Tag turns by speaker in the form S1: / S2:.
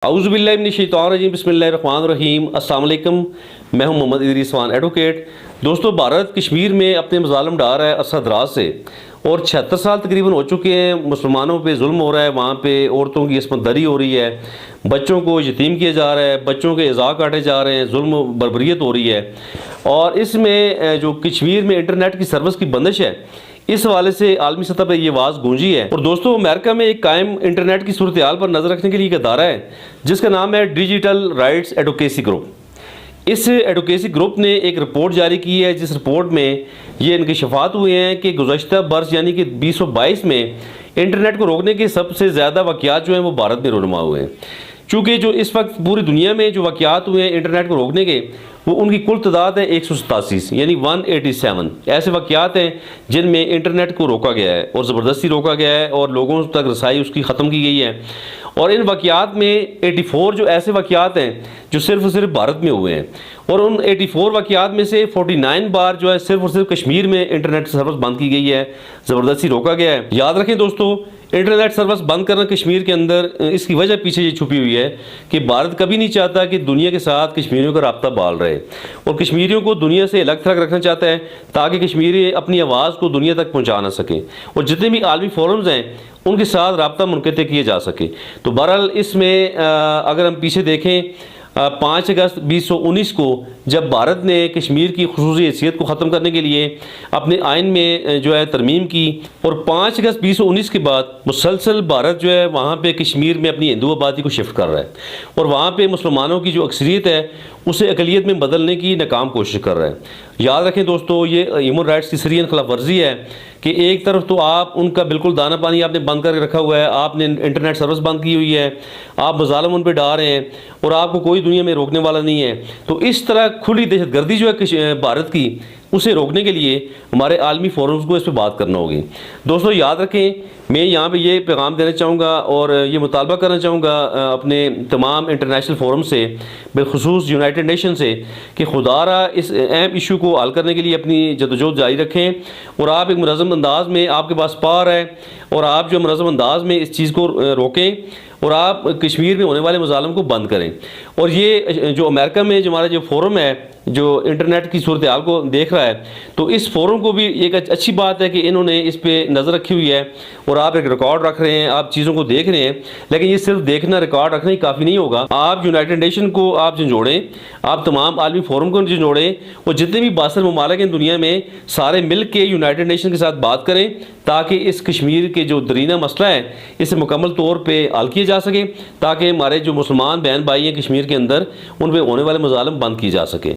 S1: औज़ुबिल्लाहिमिनश्शैतानिर्रजीम बिस्मिल्लाहिर्रहमानिर्रहीम अस्सलाम वालेकुम। मैं हूं मोहम्मद इदरीस खान एडवोकेट। दोस्तों, भारत कश्मीर में अपने मज़ालिम ढा रहा है अरसा दराज से, और 76 साल तकरीबन हो चुके हैं। मुसलमानों पे जुल्म हो रहा है, वहाँ पे औरतों की इसमत दरी हो रही है, बच्चों को यतीम किया जा रहा है, बच्चों के एज़ा काटे जा रहे हैं, जुल्म बर्बरियत हो रही है। और इसमें जो कश्मीर में इंटरनेट की सर्विस की बंदिश है, इस हवाले से आलमी सतह पर यह आवाज़ गूंजी है। और दोस्तों, अमेरिका में एक कायम इंटरनेट की सूरत हाल पर नज़र रखने के लिए एक अदारा है जिसका नाम है डिजिटल राइट्स एडवोकेसी ग्रुप। इस एडवोकेसी ग्रुप ने एक रिपोर्ट जारी की है, जिस रिपोर्ट में ये इंकशाफात हुए हैं कि गुज़श्ता बरस यानी कि 2022 में इंटरनेट को रोकने के सबसे ज़्यादा वाक़यात जो हैं वो भारत में रूनुमा हुए हैं। चूँकि जो इस वक्त पूरी दुनिया में जो वाक़यात हुए हैं इंटरनेट को रोकने के, वो उनकी कुल तादाद है 187 यानी 187 ऐसे वाक़यात हैं जिनमें इंटरनेट को रोका गया है और ज़बरदस्ती रोका गया है और लोगों तक रसाई उसकी ख़त्म की गई है। और इन वाक़यात में 84 जो ऐसे वाक़यात हैं जो सिर्फ़ और सिर्फ भारत में हुए हैं, और उन 84 वाक़यात में से 49 बार जो है सिर्फ़ और सिर्फ कश्मीर में इंटरनेट सर्विस बंद की गई है, ज़बरदस्ती रोका गया है। याद रखें दोस्तों, इंटरनेट सर्विस बंद करना कश्मीर के अंदर, इसकी वजह पीछे ये छुपी हुई है कि भारत कभी नहीं चाहता कि दुनिया के साथ कश्मीरियों का राब्ता बहाल रहे, और कश्मीरियों को दुनिया से अलग थलग रखना चाहता है ताकि कश्मीरी अपनी आवाज़ को दुनिया तक पहुँचा ना सकें, और जितने भी आलमी फोरम्स हैं उनके साथ राब्ता मुनक़िद किए जा सके। तो बहरहाल इसमें अगर हम पीछे देखें, 5 अगस्त 2019 को जब भारत ने कश्मीर की खुसूसी हैसियत को ख़त्म करने के लिए अपने आइन में जो है तरमीम की, और 5 अगस्त 2019 के बाद मुसलसल भारत जो है वहाँ पे कश्मीर में अपनी हिंदू आबादी को शिफ्ट कर रहा है, और वहाँ पे मुसलमानों की जो अक्सरियत है उसे अकलियत में बदलने की नाकाम कोशिश कर रहा है। याद रखें दोस्तों, ये ह्यूमन राइट्स की सरीहन खिलाफ वर्जी है कि एक तरफ तो आप उनका बिल्कुल दाना पानी आपने बंद करके रखा हुआ है, आपने इंटरनेट सर्विस बंद की हुई है, आप मज़ालिम उन पर डा रहे हैं और आपको कोई दुनिया में रोकने वाला नहीं है। तो इस तरह खुली दहशतगर्दी जो है भारत की, उसे रोकने के लिए हमारे आलमी फोरम्स को इस पर बात करना होगी। दोस्तों याद रखें, मैं यहाँ पे ये पैगाम देना चाहूँगा और ये मुतालबा करना चाहूँगा अपने तमाम इंटरनेशनल फोरम से, बिलखुसूस यूनाइटेड नेशन से, कि खुदारा इस अहम इशू को हल करने के लिए अपनी जदोजहद जारी रखें, और आप एक मुनज़्ज़म अंदाज में, आपके पास पावर है और आप जो मुनज़्ज़म अंदाज में इस चीज़ को रोकें और आप कश्मीर में होने वाले मज़ालिम को बंद करें। और ये जो अमेरिका में जो हमारा जो फोरम है जो इंटरनेट की सूरत हाल को देख रहा है, तो इस फोरम को भी एक अच्छी बात है कि इन्होंने इस पे नज़र रखी हुई है और आप एक रिकॉर्ड रख रहे हैं, आप चीज़ों को देख रहे हैं। लेकिन ये सिर्फ देखना, रिकॉर्ड रखना ही काफ़ी नहीं होगा। आप यूनाइटेड नेशन को आप झंझोड़ें, आप तमाम आलमी फोरम को झंझोड़ें, और जितने भी बासर ममालिक हैं दुनिया में, सारे मिल के यूनाइटेड नेशन के साथ बात करें ताकि इस कश्मीर के जो दरीना मसला है इसे मुकम्मल तौर पर हल किया जा सके, ताकि हमारे जो मुसलमान बहन भाई हैं कश्मीर के अंदर, उन पर होने वाले मज़ालिम बंद किए जा सके।